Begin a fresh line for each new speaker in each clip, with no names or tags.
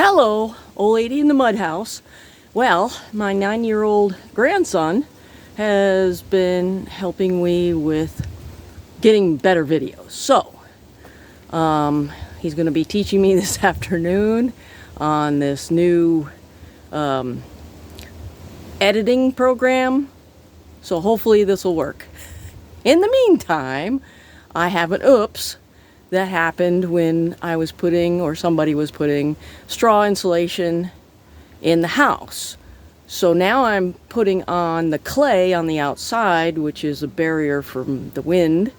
Hello, old lady in the mud house. Well, my 9-year-old grandson has been helping me with getting better videos. So, he's going to be teaching me this afternoon on this new editing program. So hopefully this will work. In the meantime, I have an oops that happened when I was putting, or somebody was putting, straw insulation in the house. So now I'm putting on the clay on the outside, which is a barrier from the wind.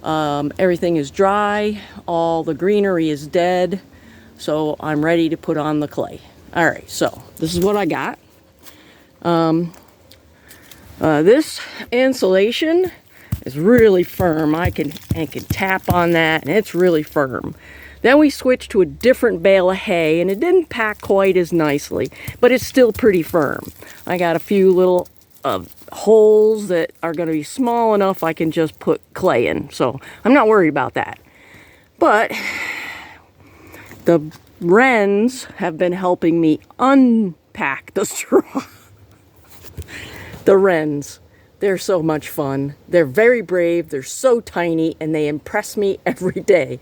Everything is dry, all the greenery is dead, so I'm ready to put on the clay. Alright, so this is what I got. This insulation is really firm. I can tap on that and it's really firm. Then we switched to a different bale of hay and it didn't pack quite as nicely, but it's still pretty firm. I got a few little holes that are going to be small enough I can just put clay in, so I'm not worried about that. But the wrens have been helping me unpack the straw. The wrens. They're so much fun. They're very brave, they're so tiny, and they impress me every day.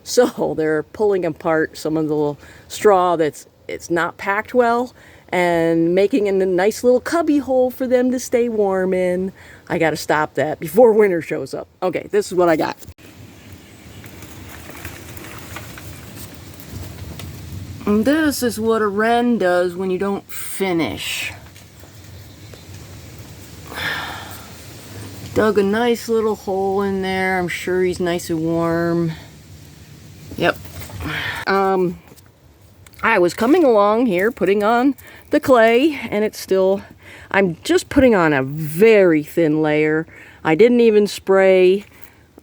So they're pulling apart some of the little straw it's not packed well and making a nice little cubby hole for them to stay warm in. I gotta stop that before winter shows up. Okay, this is what I got. And this is what a wren does when you don't finish. Dug a nice little hole in there. I'm sure he's nice and warm. Yep. I was coming along here putting on the clay, and it's still, I'm just putting on a very thin layer. I didn't even spray.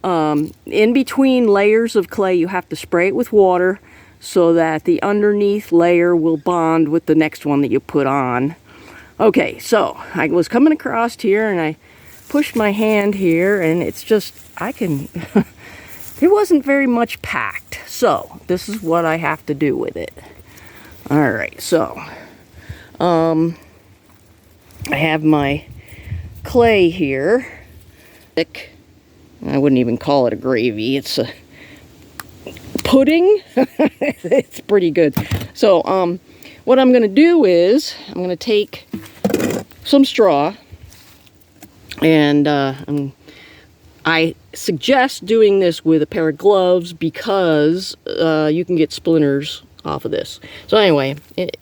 In between layers of clay, you have to spray it with water so that the underneath layer will bond with the next one that you put on. Okay, so I was coming across here and I pushed my hand here and it's just, it wasn't very much packed. So this is what I have to do with it. Alright, so I have my clay here. Thick. I wouldn't even call it a gravy. It's a pudding. It's pretty good. So what I'm going to do is I'm going to take some straw, and I suggest doing this with a pair of gloves because you can get splinters off of this. So anyway,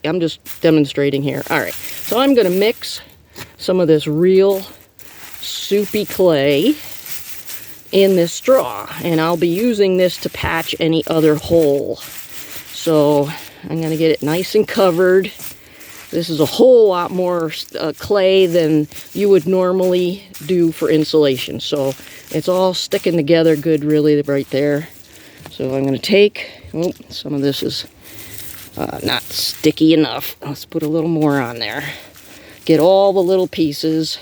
I'm just demonstrating here. Alright, so I'm going to mix some of this real soupy clay in this straw, and I'll be using this to patch any other hole. So I'm going to get it nice and covered. This is a whole lot more clay than you would normally do for insulation. So it's all sticking together good, really, right there. So I'm going to take, oh, some of this is not sticky enough. Let's put a little more on there. Get all the little pieces.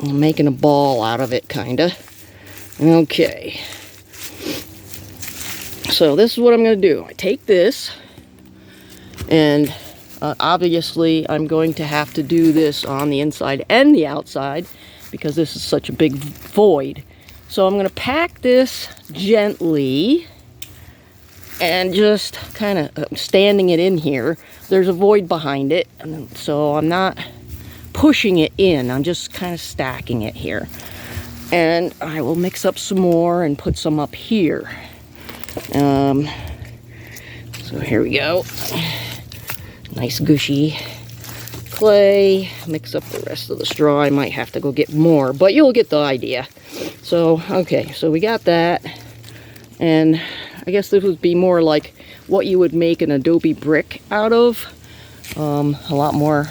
I'm making a ball out of it, kind of. Okay. So this is what I'm going to do. I take this, and obviously I'm going to have to do this on the inside and the outside because this is such a big void. So I'm going to pack this gently and just kind of standing it in here. There's a void behind it, and so I'm not pushing it in. I'm just kind of stacking it here. And I will mix up some more and put some up here. So here we go. Nice gushy clay. Mix up the rest of the straw. I might have to go get more, but you'll get the idea. So, okay, so we got that. And I guess this would be more like what you would make an adobe brick out of. A lot more.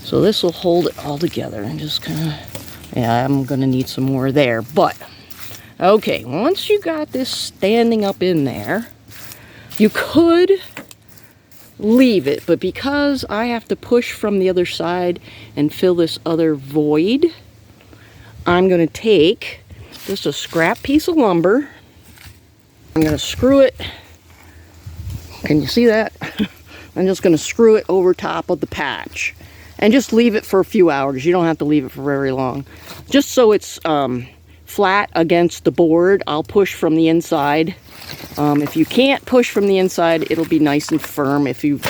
So this will hold it all together and just kind of, yeah, I'm going to need some more there. But, okay, once you got this standing up in there, you could leave it, but because I have to push from the other side and fill this other void, I'm going to take just a scrap piece of lumber. I'm going to screw it Can you see that? I'm just going to screw it over top of the patch and just leave it for a few hours. You don't have to leave it for very long. Just so it's flat against the board, I'll push from the inside. If you can't push from the inside, it'll be nice and firm. If you've,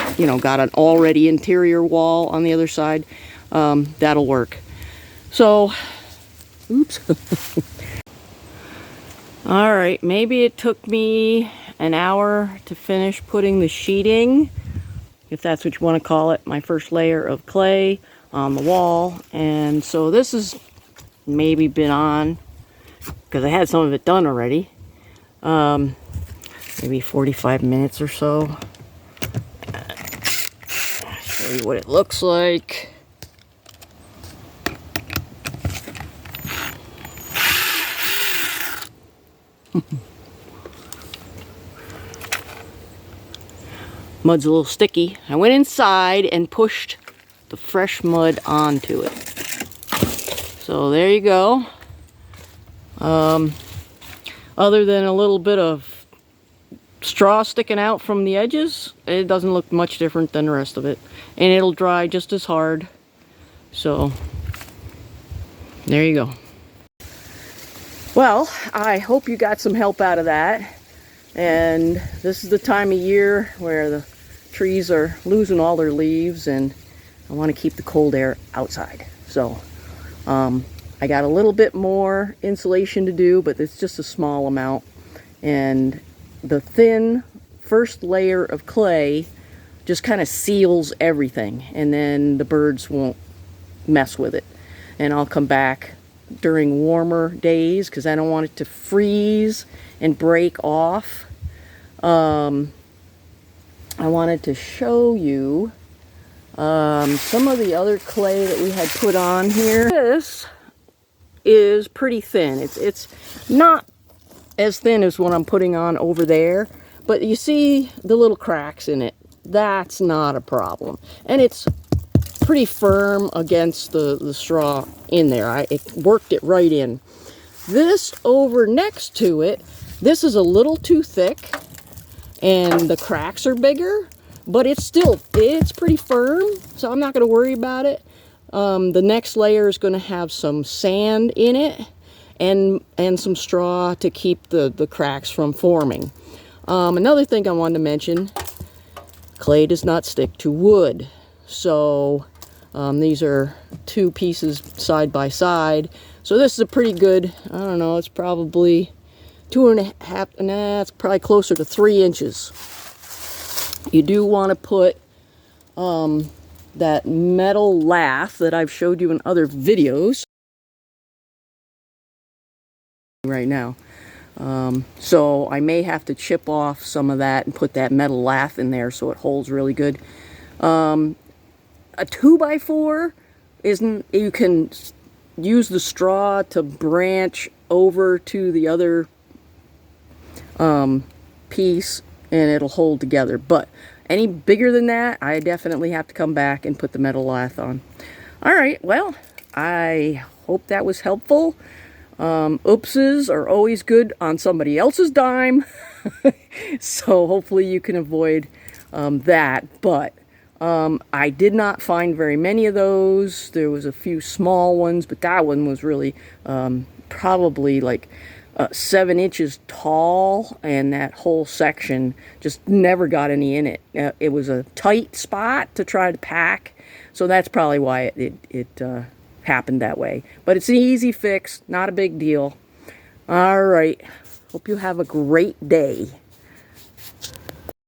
got an already interior wall on the other side, that'll work. So, oops. All right, maybe it took me an hour to finish putting the sheeting, if that's what you want to call it, my first layer of clay on the wall. And so this has maybe been on, because I had some of it done already, maybe 45 minutes or so. I'll show you what it looks like. Mud's a little sticky. I went inside and pushed the fresh mud onto it. So there you go. Other than a little bit of straw sticking out from the edges, it doesn't look much different than the rest of it. And it'll dry just as hard. So there you go. Well, I hope you got some help out of that. And this is the time of year where the trees are losing all their leaves, and I want to keep the cold air outside. So I got a little bit more insulation to do, but it's just a small amount. And the thin first layer of clay just kind of seals everything, and then the birds won't mess with it. And I'll come back during warmer days because I don't want it to freeze and break off. I wanted to show you some of the other clay that we had put on here. This is pretty thin. It's not as thin as what I'm putting on over there, but you see the little cracks in it. That's not a problem. And it's pretty firm against the straw in there. It worked it right in. This over next to it, this is a little too thick and the cracks are bigger, but it's pretty firm, so I'm not going to worry about it. The next layer is going to have some sand in it and some straw to keep the cracks from forming. Another thing I wanted to mention, clay does not stick to wood. So these are two pieces side by side. So this is a pretty good, I don't know, it's probably 2.5, nah, it's probably closer to 3 inches. You do want to put that metal lath that I've showed you in other videos right now. So I may have to chip off some of that and put that metal lath in there so it holds really good. A 2x4 isn't, you can use the straw to branch over to the other piece and it'll hold together, but any bigger than that, I definitely have to come back and put the metal lath on. Alright, well, I hope that was helpful. Oopses are always good on somebody else's dime, so hopefully you can avoid that, but I did not find very many of those. There was a few small ones, but that one was really probably like 7 inches tall, and that whole section just never got any in it. It was a tight spot to try to pack, so that's probably why it happened that way. But it's an easy fix, not a big deal. All right, hope you have a great day.